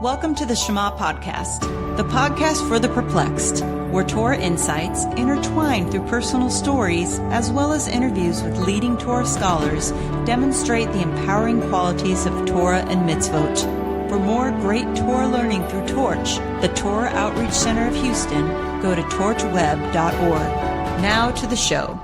Welcome to the Shema podcast, the podcast for the perplexed, where Torah insights intertwined through personal stories as well as interviews with leading Torah scholars demonstrate the empowering qualities of Torah and mitzvot. For more great Torah learning through Torch, the Torah Outreach Center of Houston, go to torchweb.org. Now to the show.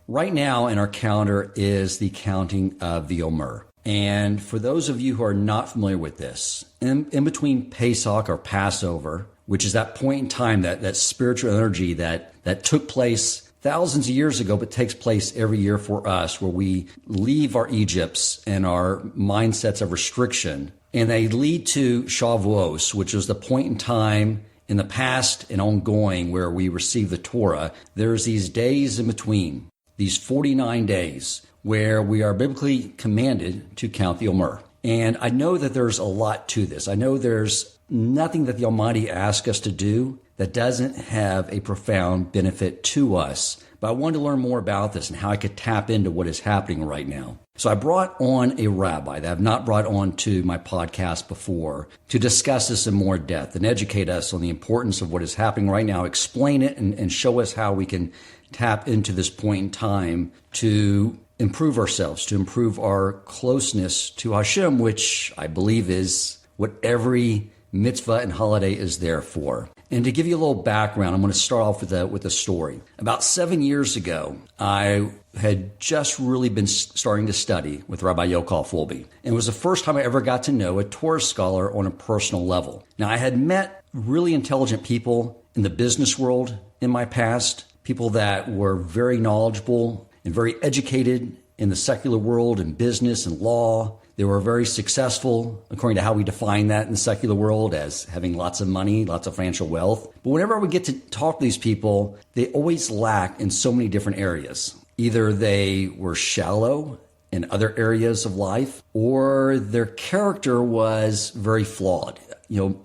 Right now in our calendar is the counting of the Omer. And for those of you who are not familiar with this, in between Pesach or Passover, which is that point in time, that spiritual energy that took place thousands of years ago, but takes place every year for us, where we leave our Egypts and our mindsets of restriction, and they lead to Shavous, which is the point in time in the past and ongoing where we receive the Torah. There's these days in between, these 49 days, where we are biblically commanded to count the Omer. And I know that there's a lot to this. I know there's nothing that the Almighty asks us to do that doesn't have a profound benefit to us. But I wanted to learn more about this and how I could tap into what is happening right now. So I brought on a rabbi that I've not brought on to my podcast before to discuss this in more depth and educate us on the importance of what is happening right now, explain it, and show us how we can tap into this point in time to improve ourselves, to improve our closeness to Hashem, which I believe is what every mitzvah and holiday is there for. And to give you a little background, I'm going to start off with a story. About 7 years ago, I had just really been starting to study with Rabbi Yochal Fulby. And it was the first time I ever got to know a Torah scholar on a personal level. Now, I had met really intelligent people in the business world in my past, people that were very knowledgeable and very educated in the secular world and business and law. They were very successful, according to how we define that in the secular world, as having lots of money, lots of financial wealth. But whenever I would get to talk to these people, they always lacked in so many different areas. Either they were shallow in other areas of life, or their character was very flawed.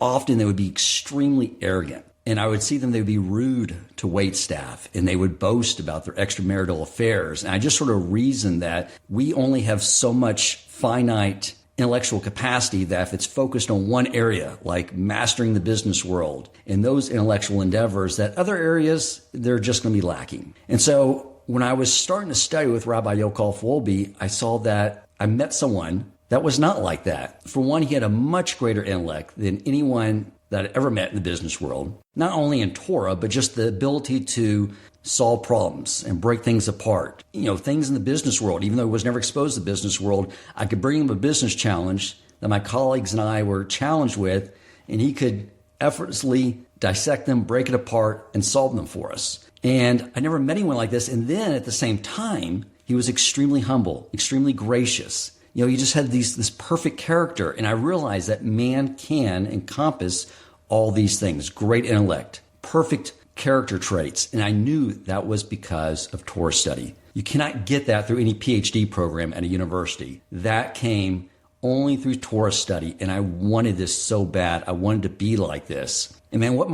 Often they would be extremely arrogant. And I would see them, they would be rude to waitstaff, and they would boast about their extramarital affairs. And I just sort of reasoned that we only have so much finite intellectual capacity that if it's focused on one area, like mastering the business world and those intellectual endeavors, that other areas, they're just going to be lacking. And so when I was starting to study with Rabbi Yochal Fulby, I saw that I met someone that was not like that. For one, he had a much greater intellect than anyone that I ever met in the business world, not only in Torah, but just the ability to solve problems and break things apart. Things in the business world, even though I was never exposed to the business world, I could bring him a business challenge that my colleagues and I were challenged with, and he could effortlessly dissect them, break it apart, and solve them for us. And I never met anyone like this. And then at the same time, he was extremely humble, extremely gracious. He just had this perfect character. And I realized that man can encompass all these things: great intellect, perfect character traits. And I knew that was because of Torah study. You cannot get that through any PhD program at a university. That came only through Torah study. And I wanted this so bad. I wanted to be like this. And man, what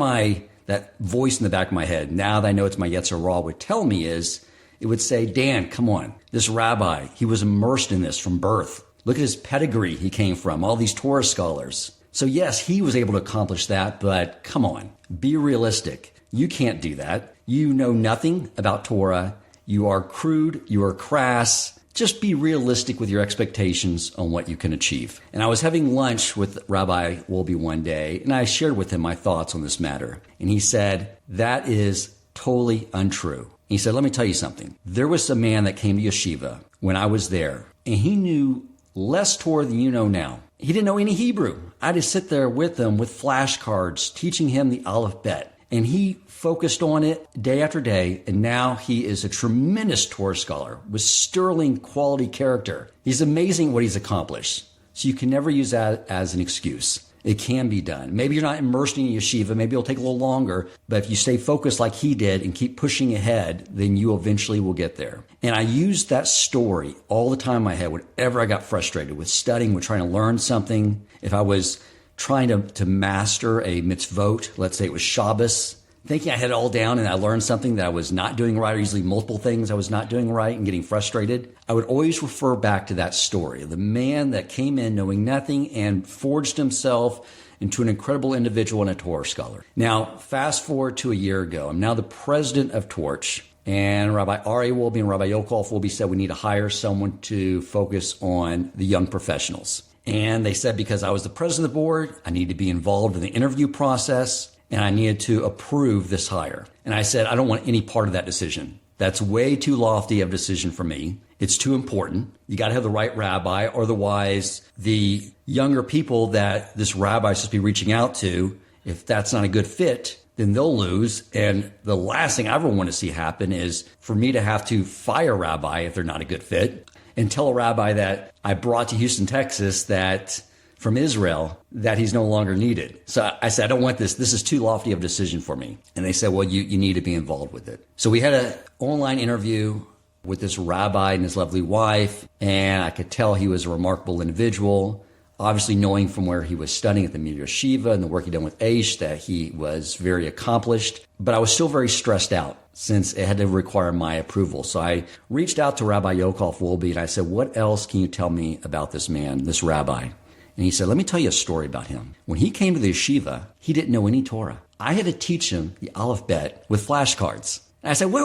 that voice in the back of my head, now that I know it's my Yetzer Hara, would tell me is, it would say, Dan, come on. This rabbi, he was immersed in this from birth. Look at his pedigree he came from, all these Torah scholars. So yes, he was able to accomplish that, but come on, be realistic. You can't do that. You know nothing about Torah. You are crude. You are crass. Just be realistic with your expectations on what you can achieve. And I was having lunch with Rabbi Wolbe one day, and I shared with him my thoughts on this matter. And he said, that is totally untrue. He said, let me tell you something. There was a man that came to yeshiva when I was there, and he knew less Torah than you know now. He didn't know any Hebrew. I just sit there with him with flashcards, teaching him the Aleph Bet. And he focused on it day after day, and now he is a tremendous Torah scholar with sterling quality character. He's amazing what he's accomplished. So you can never use that as an excuse. It can be done. Maybe you're not immersed in yeshiva. Maybe it'll take a little longer. But if you stay focused like he did and keep pushing ahead, then you eventually will get there. And I used that story all the time in my head whenever I got frustrated with studying, with trying to learn something. If I was trying to master a mitzvot, let's say it was Shabbos, thinking I had it all down and I learned something that I was not doing right, or usually multiple things I was not doing right and getting frustrated, I would always refer back to that story. The man that came in knowing nothing and forged himself into an incredible individual and a Torah scholar. Now, fast forward to a year ago. I'm now the president of Torch, and Rabbi Ari Wolbe and Rabbi Yokov Wolbe said we need to hire someone to focus on the young professionals. And they said because I was the president of the board, I needed to be involved in the interview process, and I needed to approve this hire. And I said, I don't want any part of that decision. That's way too lofty of a decision for me. It's too important. You got to have the right rabbi, or otherwise the younger people that this rabbi is supposed to be reaching out to, if that's not a good fit, then they'll lose. And the last thing I ever want to see happen is for me to have to fire a rabbi if they're not a good fit, and tell a rabbi that I brought to Houston, Texas, that from Israel, that he's no longer needed. So I said, I don't want this. This is too lofty of a decision for me. And they said, well, you need to be involved with it. So we had an online interview with this rabbi and his lovely wife, and I could tell he was a remarkable individual. Obviously, knowing from where he was studying at the Media Yeshiva and the work he'd done with Aish, that he was very accomplished. But I was still very stressed out since it had to require my approval. So I reached out to Rabbi Yokov Wolbe and I said, what else can you tell me about this man, this rabbi? And he said, let me tell you a story about him. When he came to the yeshiva, he didn't know any Torah. I had to teach him the Aleph Bet with flashcards. And I said, wait,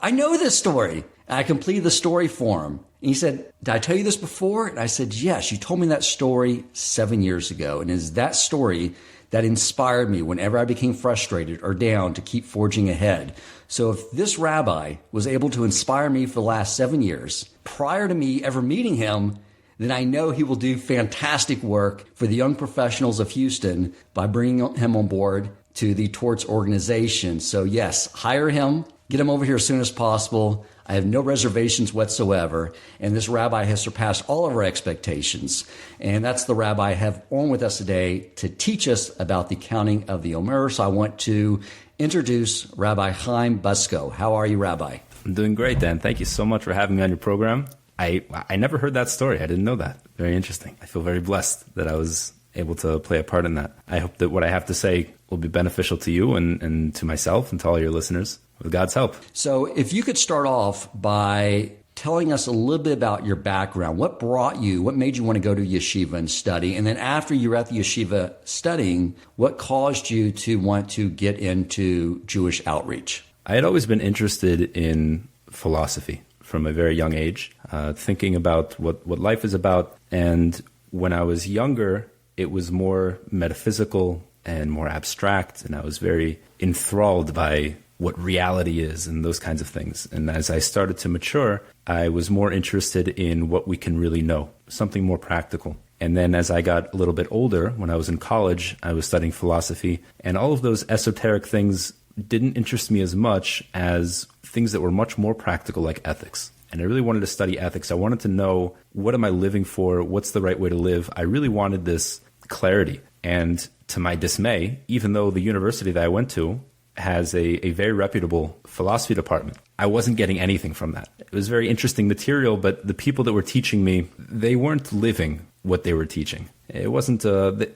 I know this story. And I completed the story for him. And he said, did I tell you this before? And I said, yes, you told me that story 7 years ago. And it's that story that inspired me whenever I became frustrated or down to keep forging ahead. So if this rabbi was able to inspire me for the last 7 years, prior to me ever meeting him, then I know he will do fantastic work for the young professionals of Houston by bringing him on board to the Torch organization. So yes, hire him, get him over here as soon as possible. I have no reservations whatsoever. And this rabbi has surpassed all of our expectations. And that's the rabbi I have on with us today to teach us about the counting of the Omer. So I want to introduce Rabbi Chaim Buscko. How are you, Rabbi? I'm doing great, Dan. Thank you so much for having me on your program. I never heard that story. I didn't know that. Very interesting. I feel very blessed that I was able to play a part in that. I hope that what I have to say will be beneficial to you and to myself and to all your listeners with God's help. So if you could start off by telling us a little bit about your background. What made you want to go to yeshiva and study? And then after you were at the yeshiva studying, what caused you to want to get into Jewish outreach? I had always been interested in philosophy from a very young age, thinking about what life is about. And when I was younger, it was more metaphysical and more abstract, and I was very enthralled by what reality is and those kinds of things. And as I started to mature, I was more interested in what we can really know, something more practical. And then as I got a little bit older, when I was in college, I was studying philosophy, and all of those esoteric things didn't interest me as much as things that were much more practical, like ethics. And I really wanted to study ethics. I wanted to know, what am I living for? What's the right way to live? I really wanted this clarity. And to my dismay, even though the university that I went to has a very reputable philosophy department, I wasn't getting anything from that. It was very interesting material, but the people that were teaching me, they weren't living what they were teaching. It wasn't,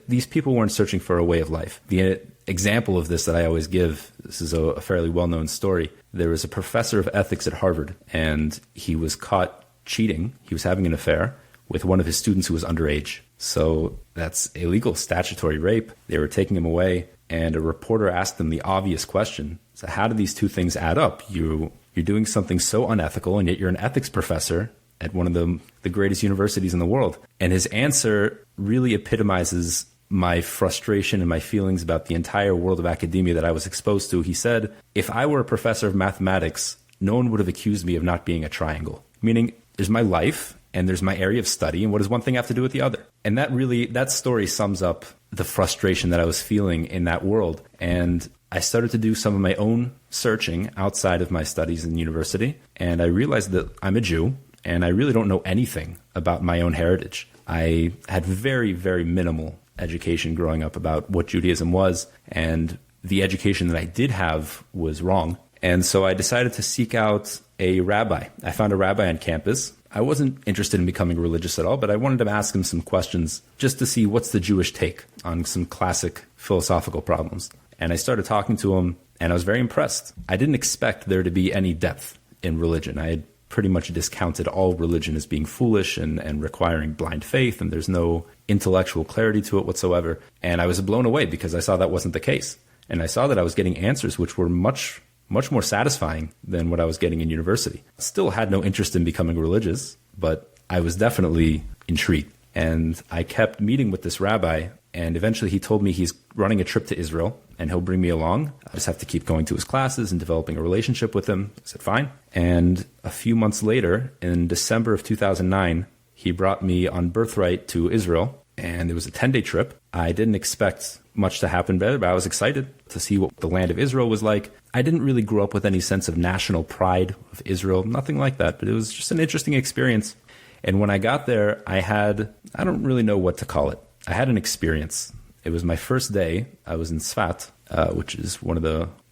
these people weren't searching for a way of life. The example of this that I always give, this is a fairly well-known story. There was a professor of ethics at Harvard, and he was caught cheating. He was having an affair with one of his students who was underage. So that's illegal, statutory rape. They were taking him away, and a reporter asked him the obvious question. So how do these two things add up? You're doing something so unethical, and yet you're an ethics professor at one of the greatest universities in the world. And his answer really epitomizes my frustration and my feelings about the entire world of academia that I was exposed to. He said, if I were a professor of mathematics, no one would have accused me of not being a triangle. Meaning, there's my life and there's my area of study, and what does one thing have to do with the other? And that story sums up the frustration that I was feeling in that world. And I started to do some of my own searching outside of my studies in university, and I realized that I'm a Jew, and I really don't know anything about my own heritage. I had very, very minimal education growing up about what Judaism was, and the education that I did have was wrong. And so I decided to seek out a rabbi. I found a rabbi on campus. I wasn't interested in becoming religious at all, but I wanted to ask him some questions just to see what's the Jewish take on some classic philosophical problems. And I started talking to him, and I was very impressed. I didn't expect there to be any depth in religion. I had pretty much discounted all religion as being foolish and requiring blind faith, and there's no intellectual clarity to it whatsoever. And I was blown away because I saw that wasn't the case. And I saw that I was getting answers which were much more satisfying than what I was getting in university. Still had no interest in becoming religious, but I was definitely intrigued. And I kept meeting with this rabbi, and eventually he told me he's running a trip to Israel and he'll bring me along. I just have to keep going to his classes and developing a relationship with him. I said, fine. And a few months later, in December of 2009, he brought me on birthright to Israel, and it was a 10-day trip. I didn't expect much to happen better, but I was excited to see what the land of Israel was like. I didn't really grow up with any sense of national pride of Israel, nothing like that, but it was just an interesting experience. And when I got there, I don't really know what to call it. I had an experience. It was my first day. I was in Sfat, which is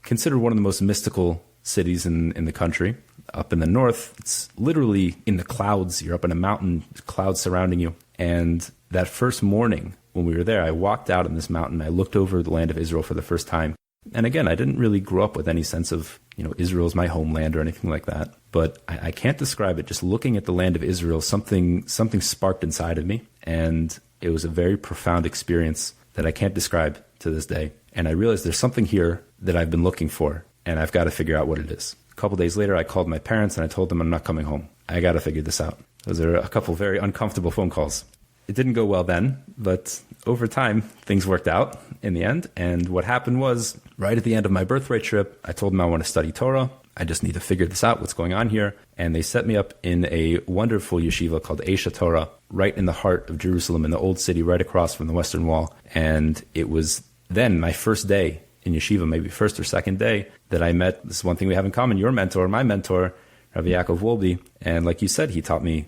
considered one of the most mystical cities in the country. Up in the north, it's literally in the clouds. You're up in a mountain, clouds surrounding you. And that first morning when we were there, I walked out on this mountain. I looked over the land of Israel for the first time. And again, I didn't really grow up with any sense of, Israel's my homeland or anything like that. But I can't describe it. Just looking at the land of Israel, something sparked inside of me. And it was a very profound experience that I can't describe to this day. And I realized there's something here that I've been looking for, and I've got to figure out what it is. A couple days later, I called my parents and I told them I'm not coming home. I got to figure this out. Those are a couple very uncomfortable phone calls. It didn't go well then, but over time, things worked out in the end. And what happened was, right at the end of my birthright trip, I told them I want to study Torah. I just need to figure this out, what's going on here. And they set me up in a wonderful yeshiva called Esha Torah, right in the heart of Jerusalem, in the old city, right across from the Western Wall. And it was then my first day in yeshiva, maybe first or second day, that I met, this is one thing we have in common, your mentor, my mentor, Rabbi Yaakov Wolbe. And like you said, he taught me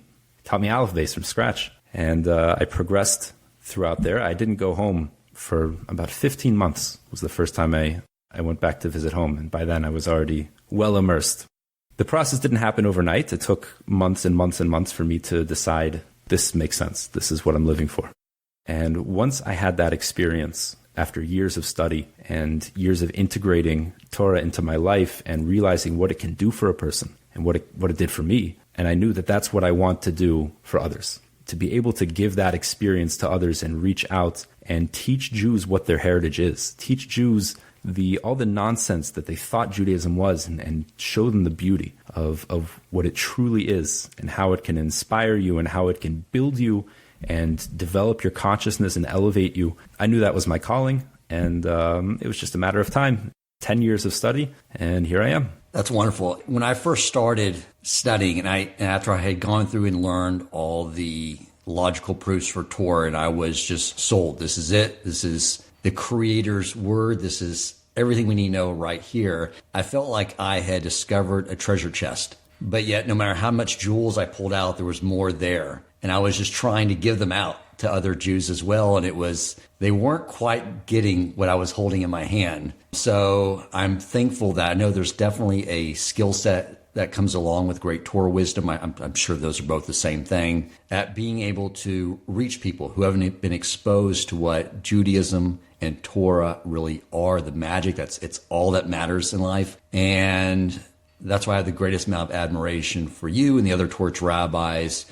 Aleph Beis from scratch. And I progressed throughout there. I didn't go home for about 15 months was the first time I went back to visit home. And by then I was already well immersed. The process didn't happen overnight. It took months and months and months for me to decide this makes sense. This is what I'm living for. And once I had that experience, after years of study and years of integrating Torah into my life and realizing what it can do for a person and what it did for me, and I knew that that's what I want to do for others. To be able to give that experience to others and reach out and teach Jews what their heritage is. Teach Jews all the nonsense that they thought Judaism was and show them the beauty of what it truly is and how it can inspire you and how it can build you and develop your consciousness and elevate you. I knew that was my calling, and it was just a matter of time. 10 years of study, and here I am. That's wonderful. When I first started studying, and after I had gone through and learned all the logical proofs for Torah, and I was just sold. This is it. This is the Creator's word. This is everything we need to know right here. I felt like I had discovered a treasure chest. But yet, no matter how much jewels I pulled out, there was more there. And I was just trying to give them out to other Jews as well. And they weren't quite getting what I was holding in my hand. So I'm thankful that I know there's definitely a skill set that comes along with great Torah wisdom. I'm sure those are both the same thing, at being able to reach people who haven't been exposed to what Judaism and Torah really are, the magic. It's all that matters in life. And that's why I have the greatest amount of admiration for you and the other Torah rabbis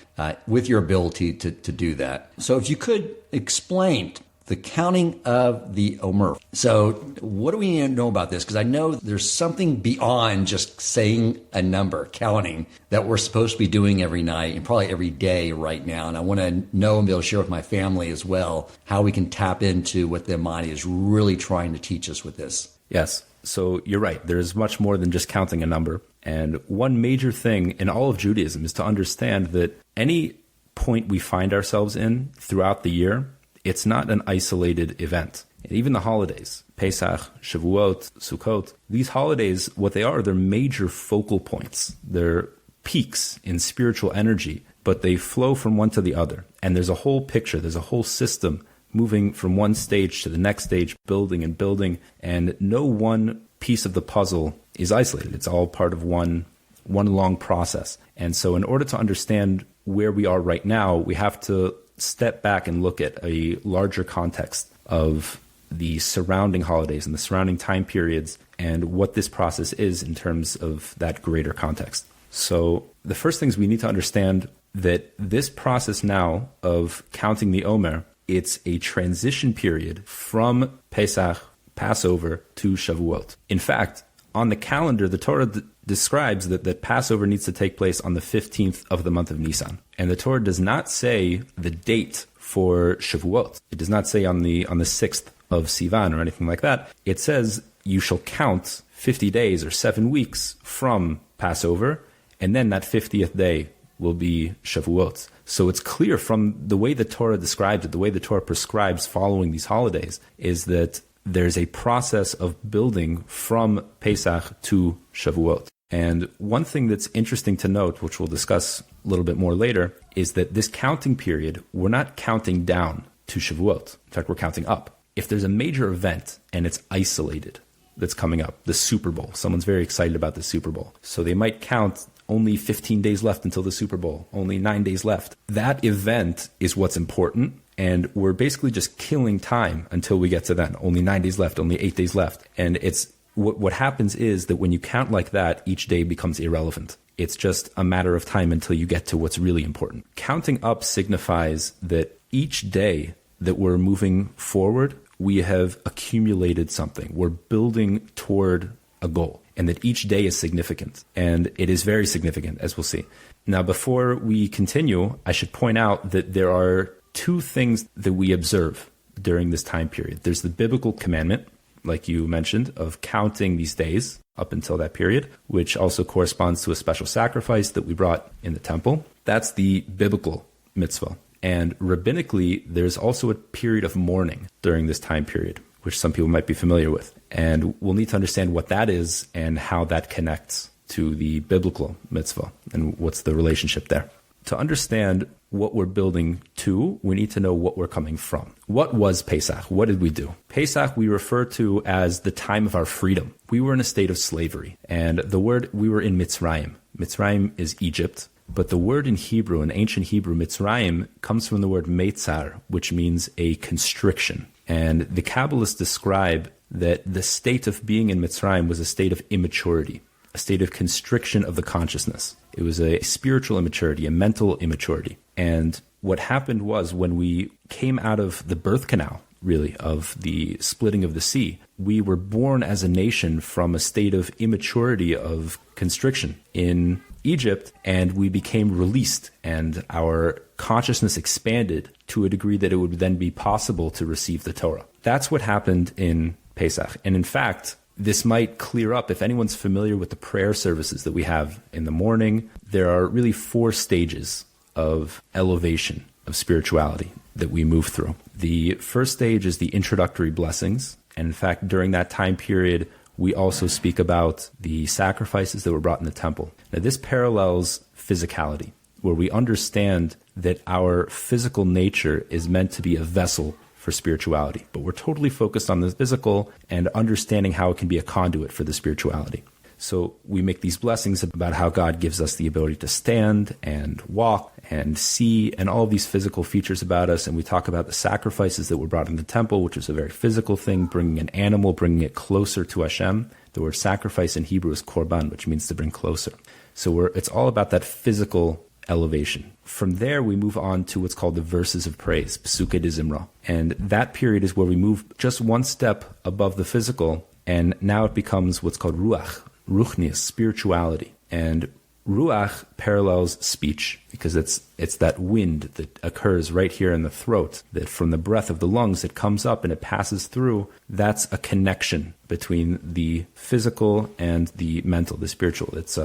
with your ability to do that. So if you could explain the counting of the Omer. So what do we need to know about this? Because I know there's something beyond just saying a number, counting, that we're supposed to be doing every night and probably every day right now. And I want to know and be able to share with my family as well how we can tap into what the Almighty is really trying to teach us with this. Yes. So you're right. There's much more than just counting a number. And one major thing in all of Judaism is to understand that any point we find ourselves in throughout the year, it's not an isolated event. And even the holidays, Pesach, Shavuot, Sukkot, these holidays, what they are, they're major focal points. They're peaks in spiritual energy, but they flow from one to the other. And there's a whole picture, there's a whole system moving from one stage to the next stage, building and building, and no one piece of the puzzle is isolated. It's all part of one long process. And so in order to understand where we are right now, we have to step back and look at a larger context of the surrounding holidays and the surrounding time periods and what this process is in terms of that greater context. So the first thing is we need to understand that this process now of counting the Omer, it's a transition period from Pesach, Passover, to Shavuot. In fact, on the calendar, the Torah describes that Passover needs to take place on the 15th of the month of Nisan. And the Torah does not say the date for Shavuot. It does not say on the 6th of Sivan or anything like that. It says you shall count 50 days or 7 weeks from Passover, and then that 50th day will be Shavuot. So it's clear from the way the Torah describes it, the way the Torah prescribes following these holidays, is that there's a process of building from Pesach to Shavuot. And one thing that's interesting to note, which we'll discuss a little bit more later, is that this counting period, we're not counting down to Shavuot. In fact, we're counting up. If there's a major event and it's isolated that's coming up, the Super Bowl, someone's very excited about the Super Bowl. So they might count only 15 days left until the Super Bowl, only 9 days left. That event is what's important. And we're basically just killing time until we get to then. Only 9 days left, only 8 days left. And it's what happens is that when you count like that, each day becomes irrelevant. It's just a matter of time until you get to what's really important. Counting up signifies that each day that we're moving forward, we have accumulated something. We're building toward a goal. And that each day is significant. And it is very significant, as we'll see. Now, before we continue, I should point out that there are two things that we observe during this time period. There's the biblical commandment, like you mentioned, of counting these days up until that period, which also corresponds to a special sacrifice that we brought in the temple. That's the biblical mitzvah. And rabbinically, there's also a period of mourning during this time period, which some people might be familiar with. And we'll need to understand what that is and how that connects to the biblical mitzvah and what's the relationship there. To understand what we're building to, we need to know what we're coming from. What was Pesach? What did we do? Pesach we refer to as the time of our freedom. We were in a state of slavery. And the word, we were in Mitzrayim. Mitzrayim is Egypt. But the word in Hebrew, in ancient Hebrew, Mitzrayim, comes from the word Meitzar, which means a constriction. And the Kabbalists describe that the state of being in Mitzrayim was a state of immaturity, a state of constriction of the consciousness. It was a spiritual immaturity, a mental immaturity. And what happened was when we came out of the birth canal, really, of the splitting of the sea, we were born as a nation from a state of immaturity, of constriction in Egypt, and we became released, and our consciousness expanded to a degree that it would then be possible to receive the Torah. That's what happened in Pesach. And in fact, this might clear up if anyone's familiar with the prayer services that we have in the morning. There are really 4 stages of elevation of spirituality that we move through. The first stage is the introductory blessings. And in fact, during that time period, we also speak about the sacrifices that were brought in the temple. Now, this parallels physicality, where we understand that our physical nature is meant to be a vessel for spirituality, but we're totally focused on the physical and understanding how it can be a conduit for the spirituality. So we make these blessings about how God gives us the ability to stand and walk and see and all these physical features about us. And we talk about the sacrifices that were brought in the temple, which is a very physical thing, bringing an animal, bringing it closer to Hashem. The word sacrifice in Hebrew is korban, which means to bring closer. So it's all about that physical elevation. From there, we move on to what's called the verses of praise, Pesukei de Zimra. And that period is where we move just one step above the physical, and now it becomes what's called ruach, ruchnius, spirituality. And ruach parallels speech, because it's that wind that occurs right here in the throat, that from the breath of the lungs, it comes up and it passes through. That's a connection between the physical and the mental, the spiritual. It's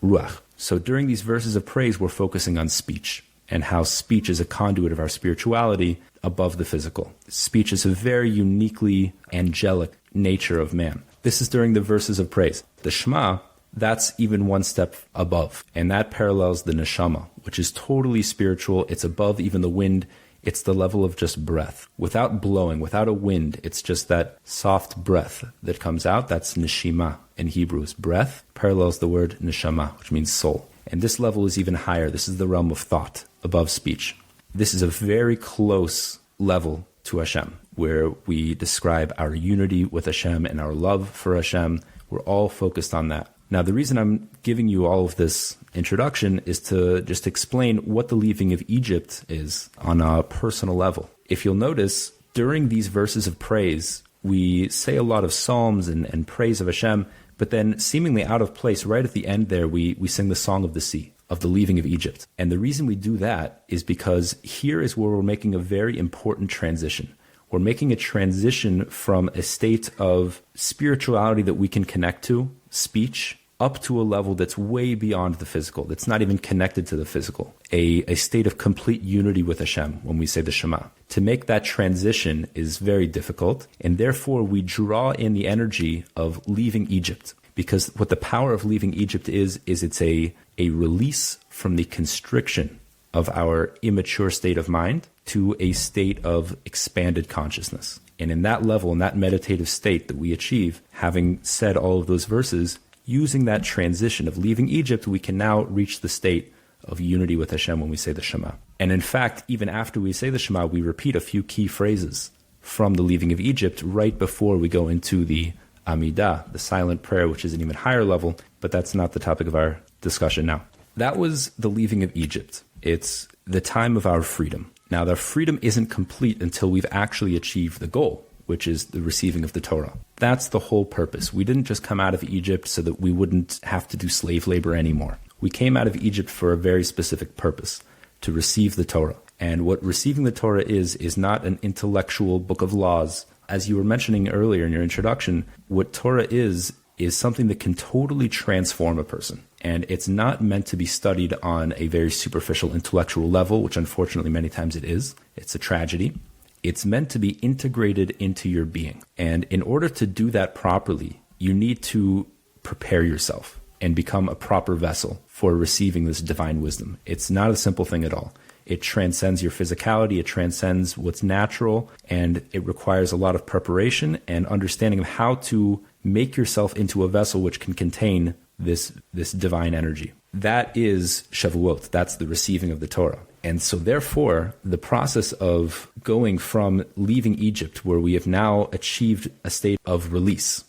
ruach. So during these verses of praise, we're focusing on speech and how speech is a conduit of our spirituality above the physical. Speech is a very uniquely angelic nature of man. This is during the verses of praise. The Shema, that's even one step above, and that parallels the neshama, which is totally spiritual. It's above even the wind. It's the level of just breath. Without blowing, without a wind, it's just that soft breath that comes out. That's neshima in Hebrew. Is breath, parallels the word neshama, which means soul. And this level is even higher. This is the realm of thought, above speech. This is a very close level to Hashem, where we describe our unity with Hashem and our love for Hashem. We're all focused on that. Now, the reason I'm giving you all of this introduction is to just explain what the leaving of Egypt is on a personal level. If you'll notice, during these verses of praise, we say a lot of psalms and praise of Hashem, but then seemingly out of place, right at the end there, we sing the Song of the Sea, of the leaving of Egypt. And the reason we do that is because here is where we're making a very important transition. We're making a transition from a state of spirituality that we can connect to, speech, up to a level that's way beyond the physical, that's not even connected to the physical, a state of complete unity with Hashem when we say the Shema. To make that transition is very difficult, and therefore we draw in the energy of leaving Egypt, because what the power of leaving Egypt is it's a release from the constriction of our immature state of mind to a state of expanded consciousness. And in that level, in that meditative state that we achieve, having said all of those verses, using that transition of leaving Egypt, we can now reach the state of unity with Hashem when we say the Shema. And in fact, even after we say the Shema, we repeat a few key phrases from the leaving of Egypt right before we go into the Amidah, the silent prayer, which is an even higher level, but that's not the topic of our discussion now. That was the leaving of Egypt. It's the time of our freedom. Now, the freedom isn't complete until we've actually achieved the goal, which is the receiving of the Torah. That's the whole purpose. We didn't just come out of Egypt so that we wouldn't have to do slave labor anymore. We came out of Egypt for a very specific purpose, to receive the Torah. And what receiving the Torah is not an intellectual book of laws. As you were mentioning earlier in your introduction, what Torah is something that can totally transform a person. And it's not meant to be studied on a very superficial intellectual level, which unfortunately many times it is. It's a tragedy. It's meant to be integrated into your being. And in order to do that properly, you need to prepare yourself and become a proper vessel for receiving this divine wisdom. It's not a simple thing at all. It transcends your physicality, it transcends what's natural, and it requires a lot of preparation and understanding of how to make yourself into a vessel which can contain this divine energy. That is Shavuot. That's the receiving of the Torah. And so therefore, the process of going from leaving Egypt, where we have now achieved a state of release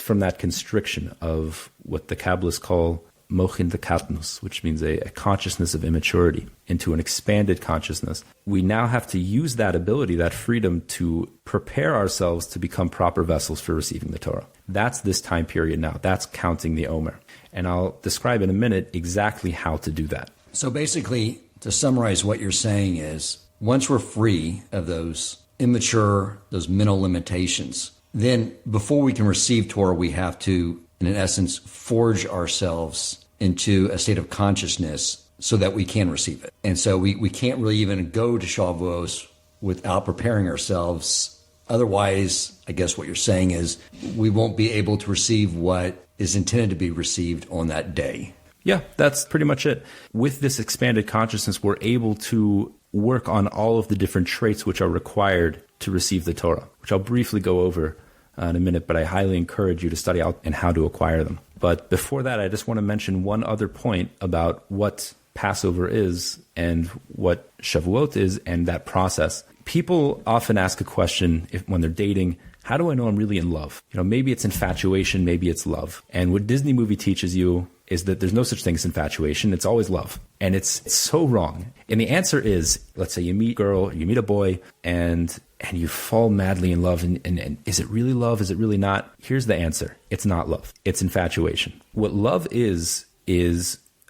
from that constriction of what the Kabbalists call mochin dekatnus, which means a consciousness of immaturity, into an expanded consciousness. We now have to use that ability, that freedom, to prepare ourselves to become proper vessels for receiving the Torah. That's this time period now. That's counting the Omer. And I'll describe in a minute exactly how to do that. So basically, to summarize what you're saying is, once we're free of those immature, those mental limitations, then before we can receive Torah, we have to, in essence, forge ourselves into a state of consciousness so that we can receive it. And so we can't really even go to Shavuos without preparing ourselves. Otherwise, I guess what you're saying is we won't be able to receive what is intended to be received on that day. Yeah, that's pretty much it. With this expanded consciousness, we're able to work on all of the different traits which are required to receive the Torah, which I'll briefly go over in a minute, but I highly encourage you to study out and how to acquire them. But before that, I just want to mention one other point about what Passover is and what Shavuot is and that process. People often ask a question when they're dating, how do I know I'm really in love? Maybe it's infatuation, maybe it's love. And what Disney movie teaches you is that there's no such thing as infatuation. It's always love. And it's so wrong. And the answer is, let's say you meet a girl, you meet a boy, and you fall madly in love. And is it really love? Is it really not? Here's the answer. It's not love. It's infatuation. What love is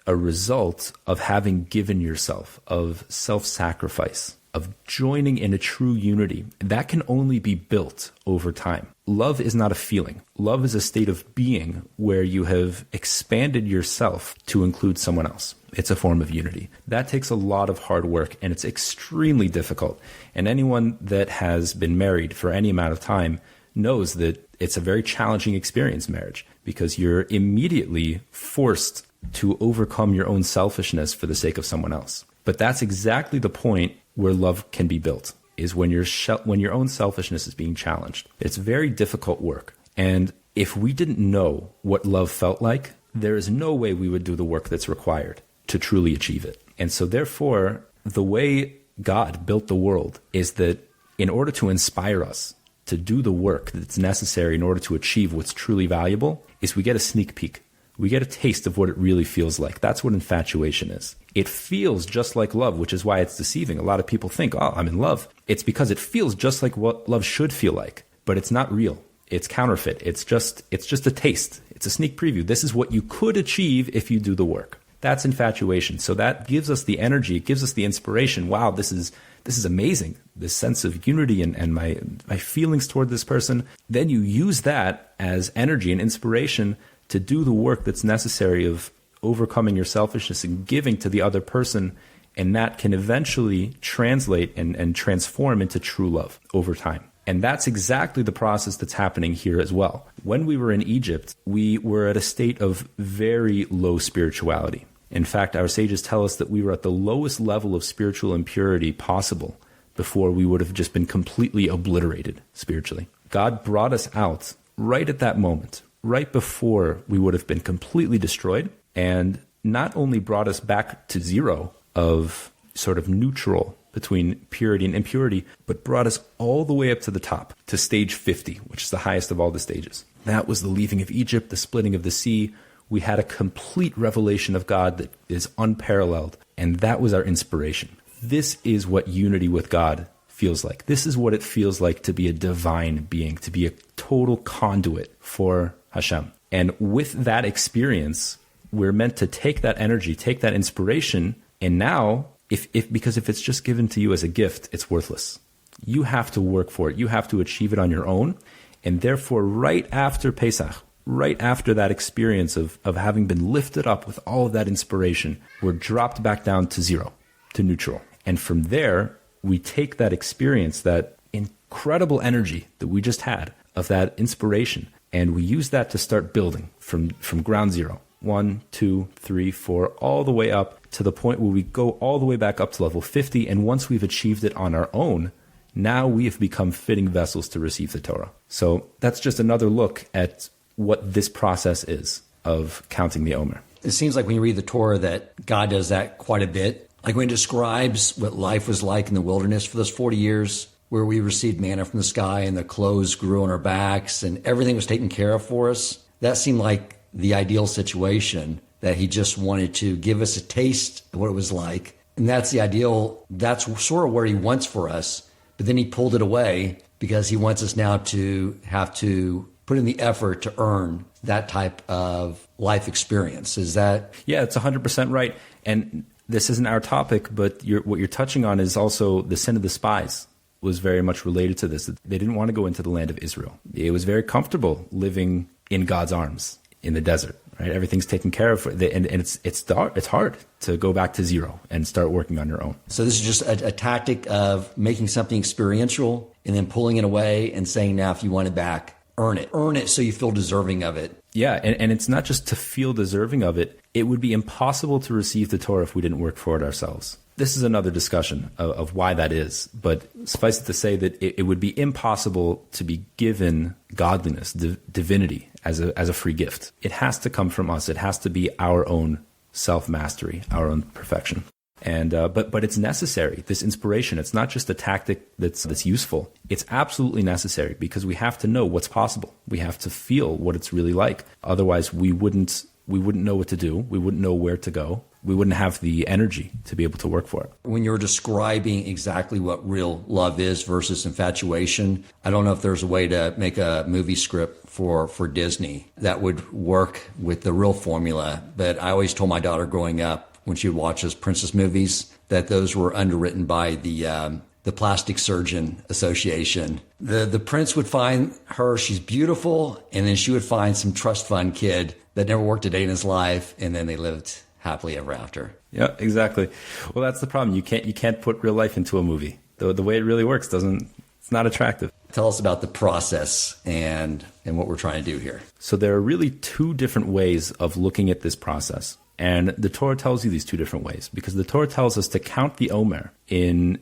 a result of having given yourself, of self-sacrifice, of joining in a true unity. That can only be built over time. Love is not a feeling. Love is a state of being where you have expanded yourself to include someone else. It's a form of unity. That takes a lot of hard work, and it's extremely difficult. And anyone that has been married for any amount of time knows that it's a very challenging experience, marriage, because you're immediately forced to overcome your own selfishness for the sake of someone else. But that's exactly the point where love can be built, is when your own selfishness is being challenged. It's very difficult work. And if we didn't know what love felt like, there is no way we would do the work that's required to truly achieve it. And so therefore, the way God built the world is that in order to inspire us to do the work that's necessary in order to achieve what's truly valuable, is we get a sneak peek. We get a taste of what it really feels like. That's what infatuation is. It feels just like love, which is why it's deceiving. A lot of people think, oh, I'm in love. It's because it feels just like what love should feel like, but it's not real. It's counterfeit. It's just a taste. It's a sneak preview. This is what you could achieve if you do the work. That's infatuation. So that gives us the energy. It gives us the inspiration. Wow, this is amazing. This sense of unity and my feelings toward this person. Then you use that as energy and inspiration to do the work that's necessary of overcoming your selfishness and giving to the other person. And that can eventually translate and transform into true love over time. And that's exactly the process that's happening here as well. When we were in Egypt, we were at a state of very low spirituality. In fact, our sages tell us that we were at the lowest level of spiritual impurity possible before we would have just been completely obliterated spiritually. God brought us out right at that moment, right before we would have been completely destroyed, and not only brought us back to zero of sort of neutral between purity and impurity, but brought us all the way up to the top, to stage 50, which is the highest of all the stages. That was the leaving of Egypt, the splitting of the sea. We had a complete revelation of God that is unparalleled, and that was our inspiration. This is what unity with God feels like. This is what it feels like to be a divine being, to be a total conduit for Hashem. And with that experience, we're meant to take that energy, take that inspiration, and now, because if it's just given to you as a gift, it's worthless. You have to work for it. You have to achieve it on your own. And therefore, right after Pesach, right after that experience of having been lifted up with all of that inspiration, we're dropped back down to zero, to neutral. And from there, we take that experience, that incredible energy that we just had of that inspiration, and we use that to start building from ground zero. 1, 2, 3, 4, all the way up to the point where we go all the way back up to level 50. And once we've achieved it on our own, now we have become fitting vessels to receive the Torah. So that's just another look at what this process is of counting the Omer. It seems like when you read the Torah that God does that quite a bit. Like when it describes what life was like in the wilderness for those 40 years, where we received manna from the sky and the clothes grew on our backs and everything was taken care of for us. That seemed like the ideal situation, that he just wanted to give us a taste of what it was like. And that's the ideal, that's sort of where he wants for us. But then he pulled it away because he wants us now to have to put in the effort to earn that type of life experience. Is that? Yeah, it's 100% right. And this isn't our topic, but what you're touching on is also the sin of the spies was very much related to this. They didn't want to go into the land of Israel. It was very comfortable living in God's arms in the desert, right? Everything's taken care of, and it's hard to go back to zero and start working on your own. So this is just a tactic of making something experiential and then pulling it away and saying, now if you want it back, earn it so you feel deserving of it. Yeah, and it's not just to feel deserving of it. It would be impossible to receive the Torah if we didn't work for it ourselves. This is another discussion of why that is, but suffice it to say that it would be impossible to be given godliness, divinity, as a free gift. It has to come from us. It has to be our own self-mastery, our own perfection. And but it's necessary, this inspiration. It's not just a tactic that's useful. It's absolutely necessary because we have to know what's possible. We have to feel what it's really like. Otherwise, we wouldn't know what to do. We wouldn't know where to go. We wouldn't have the energy to be able to work for it. When you're describing exactly what real love is versus infatuation, I don't know if there's a way to make a movie script for Disney that would work with the real formula. But I always told my daughter growing up, when she would watch those princess movies, that those were underwritten by the Plastic Surgeon Association. The prince would find her, she's beautiful, and then she would find some trust fund kid that never worked a day in his life, and then they lived happily ever after. Yeah, exactly. Well, that's the problem. You can't put real life into a movie. The way it really works it's not attractive. Tell us about the process and what we're trying to do here. So there are really two different ways of looking at this process. And the Torah tells you these two different ways, because the Torah tells us to count the Omer in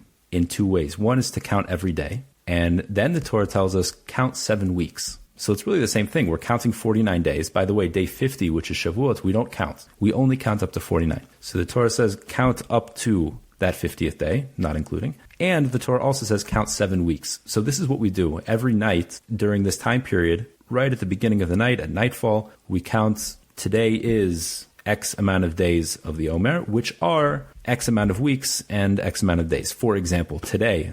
two ways. One is to count every day, and then the Torah tells us count 7 weeks. So it's really the same thing. We're counting 49 days. By the way, day 50, which is Shavuot, we don't count. We only count up to 49. So the Torah says count up to that 50th day, not including. And the Torah also says count 7 weeks. So this is what we do. Every night during this time period, right at the beginning of the night, at nightfall, we count today is X amount of days of the Omer, which are X amount of weeks and X amount of days. For example,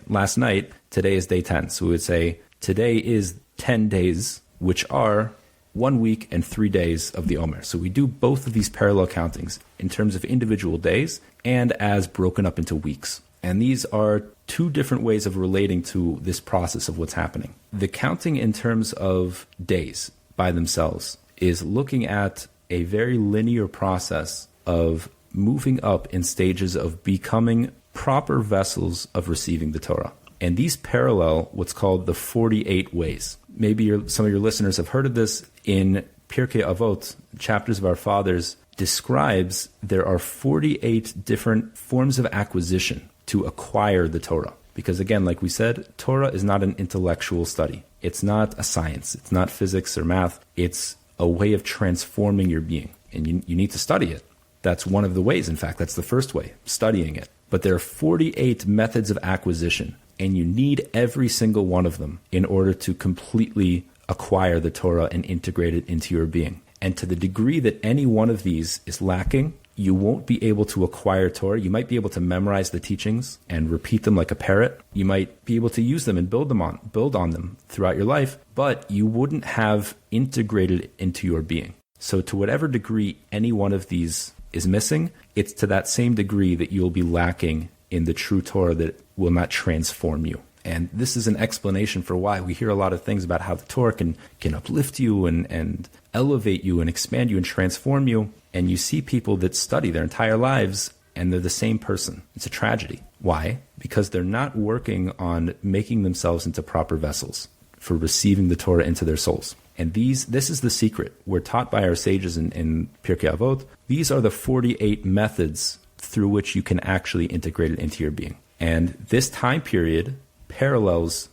last night, today is day 10. So we would say today is 10 days, which are 1 week and 3 days of the Omer. So we do both of these parallel countings in terms of individual days and as broken up into weeks. And these are two different ways of relating to this process of what's happening. The counting in terms of days by themselves is looking at a very linear process of moving up in stages of becoming proper vessels of receiving the Torah. And these parallel what's called the 48 ways. Maybe some of your listeners have heard of this. In Pirkei Avot, Chapters of Our Fathers, describes there are 48 different forms of acquisition to acquire the Torah. Because again, like we said, Torah is not an intellectual study. It's not a science. It's not physics or math. It's a way of transforming your being. And you need to study it. That's one of the ways. In fact, that's the first way, studying it. But there are 48 methods of acquisition, and you need every single one of them in order to completely acquire the Torah and integrate it into your being. And to the degree that any one of these is lacking, you won't be able to acquire Torah. You might be able to memorize the teachings and repeat them like a parrot. You might be able to use them and build on them throughout your life, but you wouldn't have integrated it into your being. So to whatever degree any one of these is missing, it's to that same degree that you'll be lacking in the true Torah that will not transform you. And this is an explanation for why we hear a lot of things about how the Torah can uplift you and elevate you and expand you and transform you. And you see people that study their entire lives and they're the same person. It's a tragedy. Why? Because they're not working on making themselves into proper vessels for receiving the Torah into their souls. And this is the secret. We're taught by our sages in Pirkei Avot. These are the 48 methods through which you can actually integrate it into your being. And this time period parallels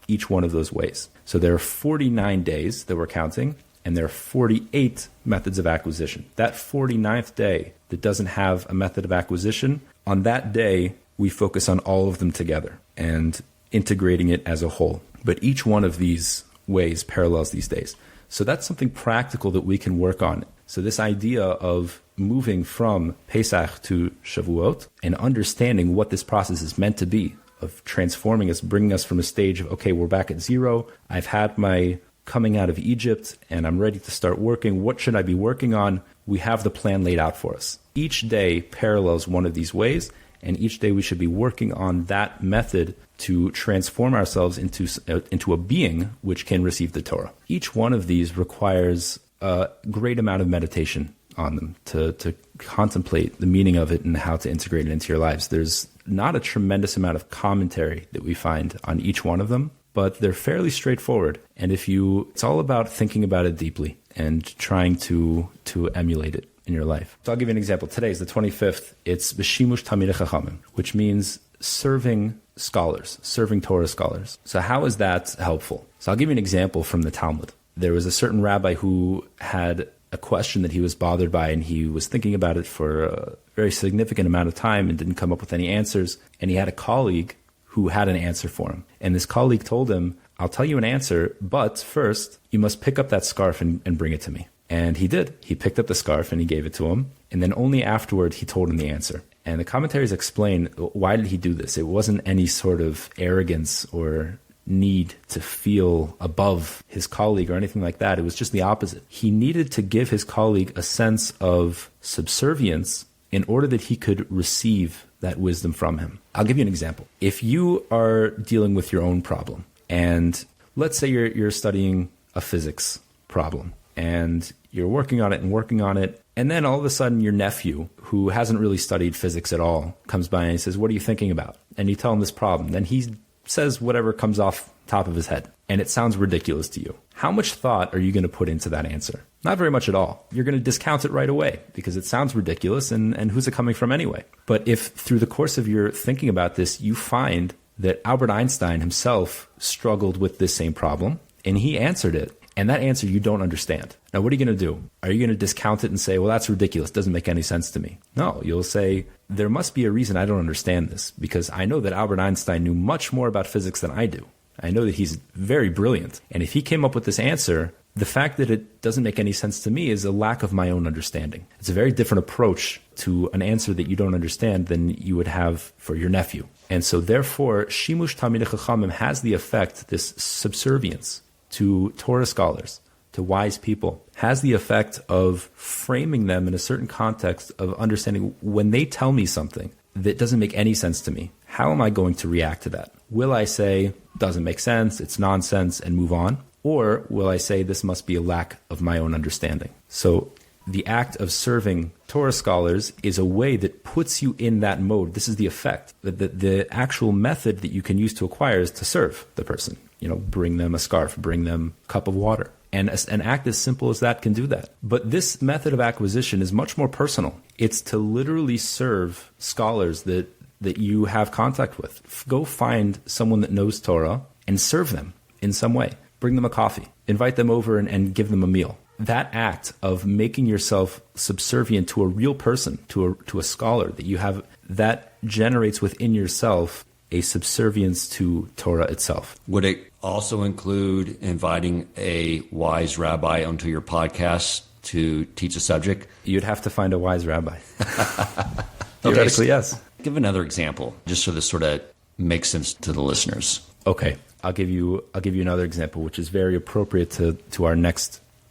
each one of those ways. So there are 49 days that we're counting, and there are 48 methods of acquisition. That 49th day that doesn't have a method of acquisition, on that day, we focus on all of them together and integrating it as a whole. But each one of these ways parallels these days. So that's something practical that we can work on. So this idea of moving from Pesach to Shavuot and understanding what this process is meant to be, of transforming us, bringing us from a stage of, okay, we're back at zero. I've had my coming out of Egypt and I'm ready to start working. What should I be working on? We have the plan laid out for us. Each day parallels one of these ways, and each day we should be working on that method to transform ourselves into a being which can receive the Torah. Each one of these requires a great amount of meditation on them to contemplate the meaning of it and how to integrate it into your lives. There's not a tremendous amount of commentary that we find on each one of them, but they're fairly straightforward. And it's all about thinking about it deeply and trying to emulate it in your life. So I'll give you an example. Today is the 25th. It's B'shimush Talmidei Chachamim, which means serving scholars, serving Torah scholars. So how is that helpful? So I'll give you an example from the Talmud. There was a certain rabbi who had a question that he was bothered by, and he was thinking about it for a very significant amount of time and didn't come up with any answers. And he had a colleague who had an answer for him. And this colleague told him, I'll tell you an answer, but first you must pick up that scarf and bring it to me. And he did. He picked up the scarf and he gave it to him. And then only afterward he told him the answer. And the commentaries explain why did he do this. It wasn't any sort of arrogance or need to feel above his colleague or anything like that. It was just the opposite. He needed to give his colleague a sense of subservience in order that he could receive that wisdom from him. I'll give you an example. If you are dealing with your own problem, and let's say you're studying a physics problem, and you're working on it, and then all of a sudden your nephew, who hasn't really studied physics at all, comes by and he says, what are you thinking about? And you tell him this problem. Then he says whatever comes off top of his head, and it sounds ridiculous to you. How much thought are you going to put into that answer? Not very much at all. You're going to discount it right away because it sounds ridiculous, and who's it coming from anyway? But if through the course of your thinking about this, you find that Albert Einstein himself struggled with this same problem, and he answered it, And that answer you don't understand. Now, what are you going to do? Are you going to discount it and say, well, that's ridiculous, doesn't make any sense to me? No, you'll say, there must be a reason I don't understand this, because I know that Albert Einstein knew much more about physics than I do. I know that he's very brilliant. And if he came up with this answer, the fact that it doesn't make any sense to me is a lack of my own understanding. It's a very different approach to an answer that you don't understand than you would have for your nephew. And so therefore, Shimush Talmidei Chachamim has the effect, this subservience to Torah scholars, to wise people, has the effect of framing them in a certain context of understanding when they tell me something that doesn't make any sense to me, how am I going to react to that? Will I say, doesn't make sense, it's nonsense, and move on? Or will I say, this must be a lack of my own understanding? So the act of serving Torah scholars is a way that puts you in that mode. This is the effect. The actual method that you can use to acquire is to serve the person. Bring them a scarf, bring them a cup of water. And an act as simple as that can do that. But this method of acquisition is much more personal. It's to literally serve scholars that you have contact with. Go find someone that knows Torah and serve them in some way. Bring them a coffee. Invite them over and give them a meal. That act of making yourself subservient to a real person, to a scholar that you have, that generates within yourself a subservience to Torah itself. Would it also include inviting a wise rabbi onto your podcast to teach a subject? You'd have to find a wise rabbi. Okay, Theoretically, yes. Give another example, just so this sort of makes sense to the listeners. Okay, I'll give you another example, which is very appropriate to the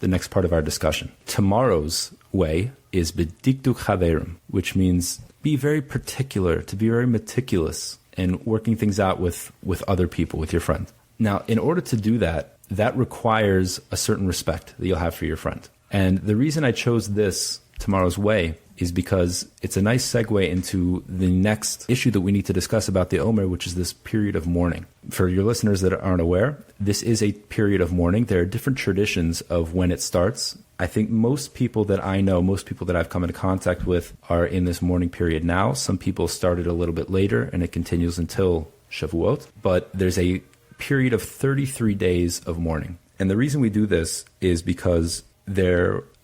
next part of our discussion. Tomorrow's way is bedikduk chaverim, which means be very particular, to be very meticulous in working things out with other people, with your friend. Now, in order to do that, that requires a certain respect that you'll have for your friend. And the reason I chose this, tomorrow's way, is because it's a nice segue into the next issue that we need to discuss about the Omer, which is this period of mourning. For your listeners that aren't aware, this is a period of mourning. There are different traditions of when it starts. I think most people that I know, most people that I've come into contact with are in this mourning period now. Some people started a little bit later and it continues until Shavuot. But there's a period of 33 days of mourning. And the reason we do this is because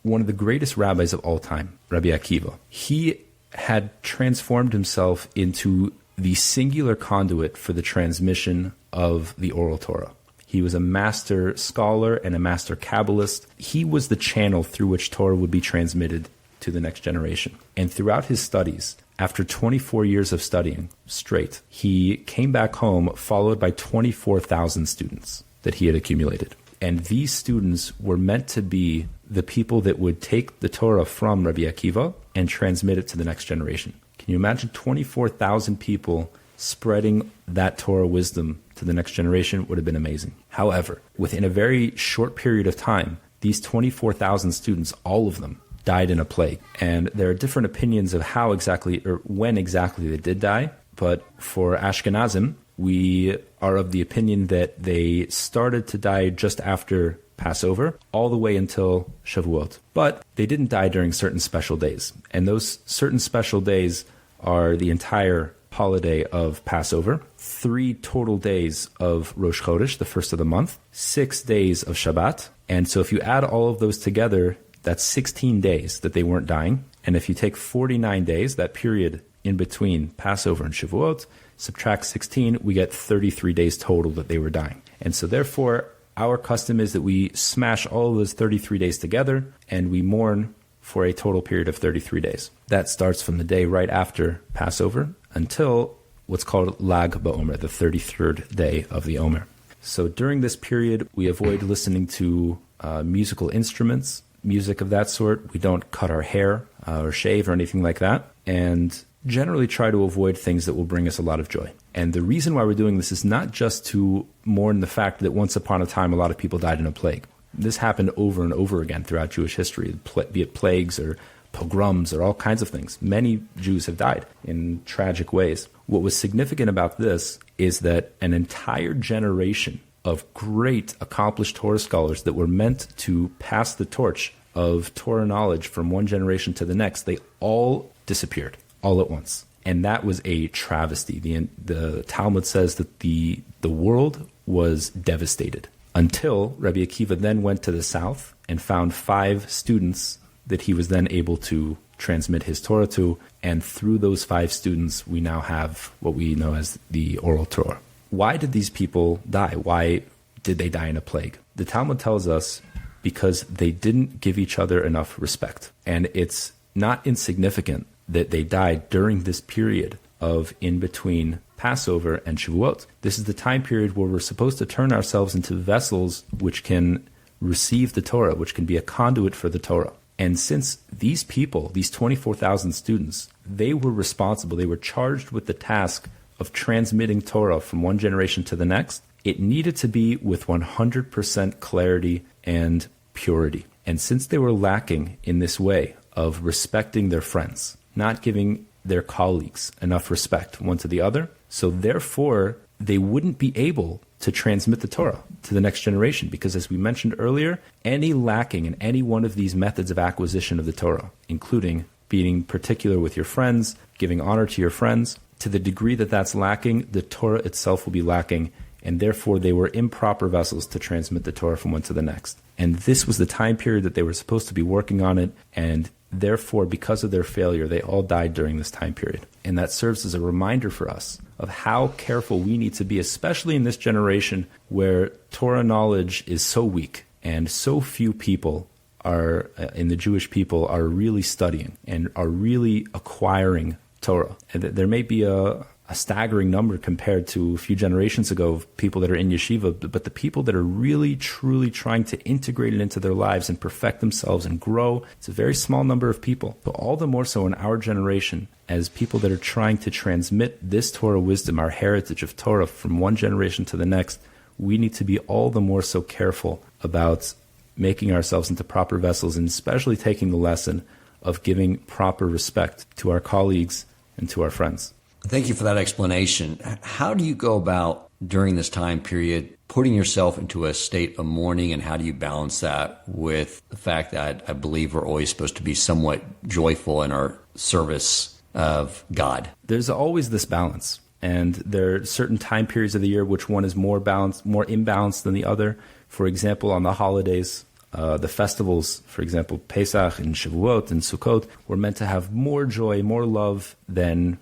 one of the greatest rabbis of all time, Rabbi Akiva, he had transformed himself into the singular conduit for the transmission of the oral Torah. He was a master scholar and a master Kabbalist. He was the channel through which Torah would be transmitted to the next generation. And throughout his studies, after 24 years of studying straight, he came back home followed by 24,000 students that he had accumulated. And these students were meant to be the people that would take the Torah from Rabbi Akiva and transmit it to the next generation. Can you imagine 24,000 people spreading that Torah wisdom to the next generation? Would have been amazing. However, within a very short period of time, these 24,000 students, all of them, died in a plague. And there are different opinions of how exactly or when exactly they did die. But for Ashkenazim, we are of the opinion that they started to die just after Passover, all the way until Shavuot. But they didn't die during certain special days. And those certain special days are the entire holiday of Passover, 3 total days of Rosh Chodesh, the first of the month, 6 days of Shabbat. And so if you add all of those together, that's 16 days that they weren't dying. And if you take 49 days, that period in between Passover and Shavuot, subtract 16, we get 33 days total that they were dying. And so therefore, our custom is that we smash all of those 33 days together and we mourn for a total period of 33 days. That starts from the day right after Passover until what's called Lag BaOmer, the 33rd day of the Omer. So during this period, we avoid listening to musical instruments, music of that sort. We don't cut our hair or shave or anything like that. And generally try to avoid things that will bring us a lot of joy. And the reason why we're doing this is not just to mourn the fact that once upon a time a lot of people died in a plague. This happened over and over again throughout Jewish history, be it plagues or pogroms or all kinds of things. Many Jews have died in tragic ways. What was significant about this is that an entire generation of great accomplished Torah scholars that were meant to pass the torch of Torah knowledge from one generation to the next, they all disappeared all at once. And that was a travesty. The Talmud says that the world was devastated. until Rabbi Akiva then went to the south and found 5 students that he was then able to transmit his Torah to. And through those 5 students, we now have what we know as the oral Torah. Why did these people die? Why did they die in a plague? The Talmud tells us because they didn't give each other enough respect. And it's not insignificant that they died during this period of in between Passover and Shavuot. This is the time period where we're supposed to turn ourselves into vessels which can receive the Torah, which can be a conduit for the Torah. And since these people, these 24,000 students, they were responsible, they were charged with the task of transmitting Torah from one generation to the next, it needed to be with 100% clarity and purity. And since they were lacking in this way of respecting their friends, not giving their colleagues enough respect one to the other, so therefore they wouldn't be able to transmit the Torah to the next generation, because as we mentioned earlier, any lacking in any one of these methods of acquisition of the Torah, including being particular with your friends, giving honor to your friends, to the degree that that's lacking, the Torah itself will be lacking, and therefore they were improper vessels to transmit the Torah from one to the next. And this was the time period that they were supposed to be working on it, and therefore, because of their failure, they all died during this time period. And that serves as a reminder for us of how careful we need to be, especially in this generation where Torah knowledge is so weak and so few people are, in the Jewish people, are really studying and are really acquiring Torah. And there may be a staggering number compared to a few generations ago of people that are in yeshiva, but the people that are really, truly trying to integrate it into their lives and perfect themselves and grow, it's a very small number of people. But all the more so in our generation, as people that are trying to transmit this Torah wisdom, our heritage of Torah from one generation to the next, we need to be all the more so careful about making ourselves into proper vessels, and especially taking the lesson of giving proper respect to our colleagues and to our friends. Thank you for that explanation. How do you go about, during this time period, putting yourself into a state of mourning, and how do you balance that with the fact that I believe we're always supposed to be somewhat joyful in our service of God? There's always this balance, and there are certain time periods of the year which one is more balanced, more imbalanced than the other. For example, on the holidays, the festivals, for example, Pesach and Shavous and Sukkot, were meant to have more joy, more love than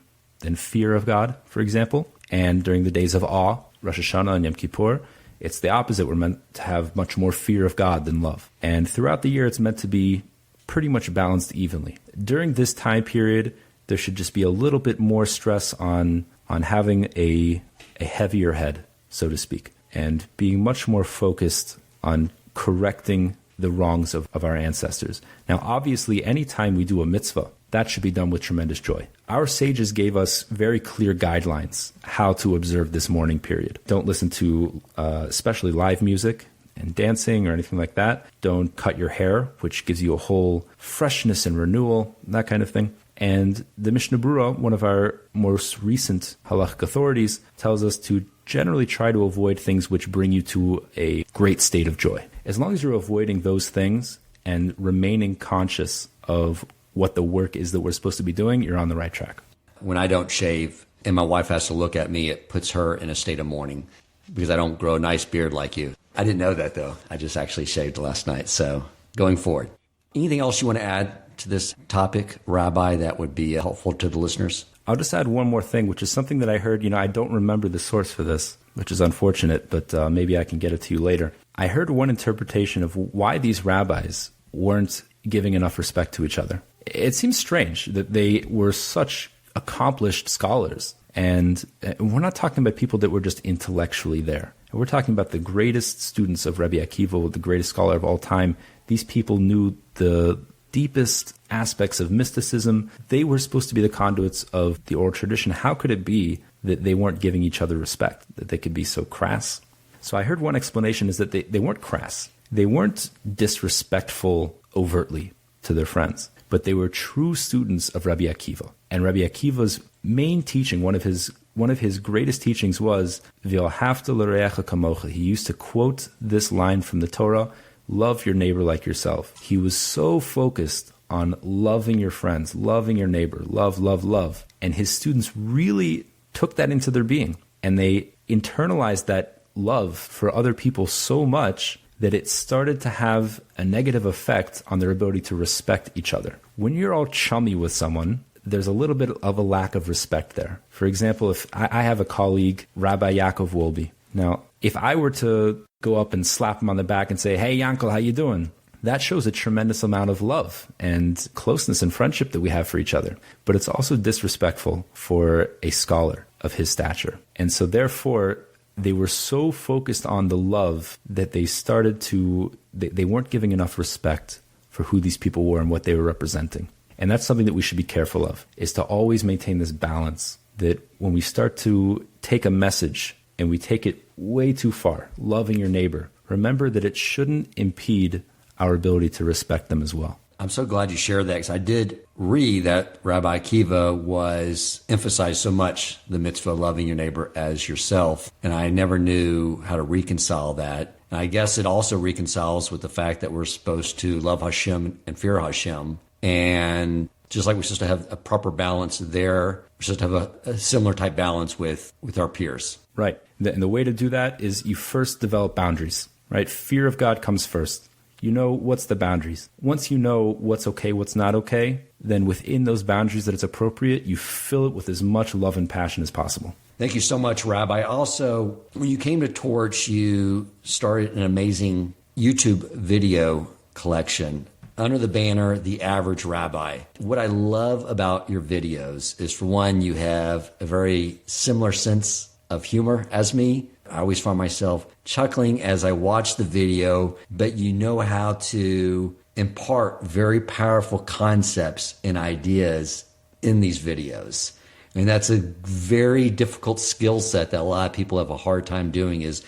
fear of God, for example. And during the days of awe, Rosh Hashanah and Yom Kippur, it's the opposite. We're meant to have much more fear of God than love. And throughout the year, it's meant to be pretty much balanced evenly. During this time period, there should just be a little bit more stress on having a heavier head, so to speak, and being much more focused on correcting the wrongs of our ancestors. Now, obviously, anytime we do a mitzvah, that should be done with tremendous joy. Our sages gave us very clear guidelines how to observe this mourning period. Don't listen to especially live music and dancing or anything like that. Don't cut your hair, which gives you a whole freshness and renewal, that kind of thing. And the Mishnah Berurah, one of our most recent halachic authorities, tells us to generally try to avoid things which bring you to a great state of joy. As long as you're avoiding those things and remaining conscious of what the work is that we're supposed to be doing, you're on the right track. When I don't shave and my wife has to look at me, it puts her in a state of mourning because I don't grow a nice beard like you. I didn't know that, though. I just actually shaved last night. So going forward, anything else you want to add to this topic, Rabbi, that would be helpful to the listeners? I'll just add one more thing, which is something that I heard. I don't remember the source for this, which is unfortunate, but maybe I can get it to you later. I heard one interpretation of why these rabbis weren't giving enough respect to each other. It seems strange that they were such accomplished scholars. And we're not talking about people that were just intellectually there. We're talking about the greatest students of Rabbi Akiva, the greatest scholar of all time. These people knew the deepest aspects of mysticism. They were supposed to be the conduits of the oral tradition. How could it be that they weren't giving each other respect, that they could be so crass? So I heard one explanation is that they weren't crass. They weren't disrespectful overtly to their friends, but they were true students of Rabbi Akiva. And Rabbi Akiva's main teaching, one of his greatest teachings was, V'ahavta l'reacha kamocha. He used to quote this line from the Torah, love your neighbor like yourself. He was so focused on loving your friends, loving your neighbor, love, love, love. And his students really took that into their being, and they internalized that love for other people so much that it started to have a negative effect on their ability to respect each other. When you're all chummy with someone, there's a little bit of a lack of respect there. For example, if I have a colleague, Rabbi Yaakov Wolbe. Now, if I were to go up and slap him on the back and say, "Hey, Yankel, how you doing?" That shows a tremendous amount of love and closeness and friendship that we have for each other. But it's also disrespectful for a scholar of his stature. And so therefore, they were so focused on the love that they weren't giving enough respect for who these people were and what they were representing. And that's something that we should be careful of, is to always maintain this balance, that when we start to take a message and we take it way too far, loving your neighbor, remember that it shouldn't impede our ability to respect them as well. I'm so glad you shared that, because I did read that Rabbi Akiva was emphasized so much the mitzvah of loving your neighbor as yourself, and I never knew how to reconcile that. And I guess it also reconciles with the fact that we're supposed to love Hashem and fear Hashem, and just like we're supposed to have a proper balance there, we're supposed to have a similar type balance with our peers. Right. And the way to do that is you first develop boundaries, right? Fear of God comes first. You know what's the boundaries. Once you know what's okay, what's not okay, then within those boundaries that it's appropriate, you fill it with as much love and passion as possible. Thank you so much, Rabbi. Also, when you came to Torch, you started an amazing YouTube video collection under the banner, The Average Rabbi. What I love about your videos is, for one, you have a very similar sense of humor as me. I always find myself chuckling as I watch the video, but you know how to impart very powerful concepts and ideas in these videos. I mean, that's a very difficult skill set that a lot of people have a hard time doing, is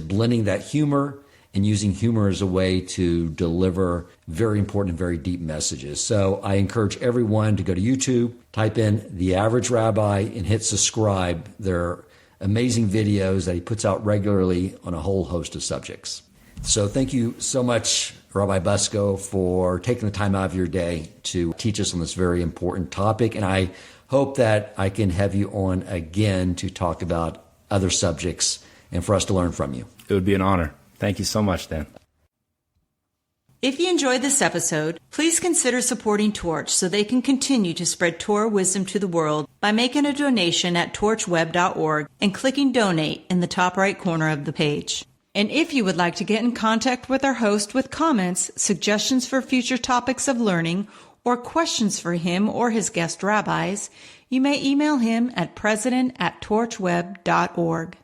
blending that humor and using humor as a way to deliver very important and very deep messages. So I encourage everyone to go to YouTube, type in The Average Rabbi, and hit subscribe. They're amazing videos that he puts out regularly on a whole host of subjects. So thank you so much, Rabbi Buscko, for taking the time out of your day to teach us on this very important topic. And I hope that I can have you on again to talk about other subjects and for us to learn from you. It would be an honor. Thank you so much, Dan. If you enjoyed this episode, please consider supporting Torch so they can continue to spread Torah wisdom to the world by making a donation at torchweb.org and clicking donate in the top right corner of the page. And if you would like to get in contact with our host with comments, suggestions for future topics of learning, or questions for him or his guest rabbis, you may email him at president@torchweb.org.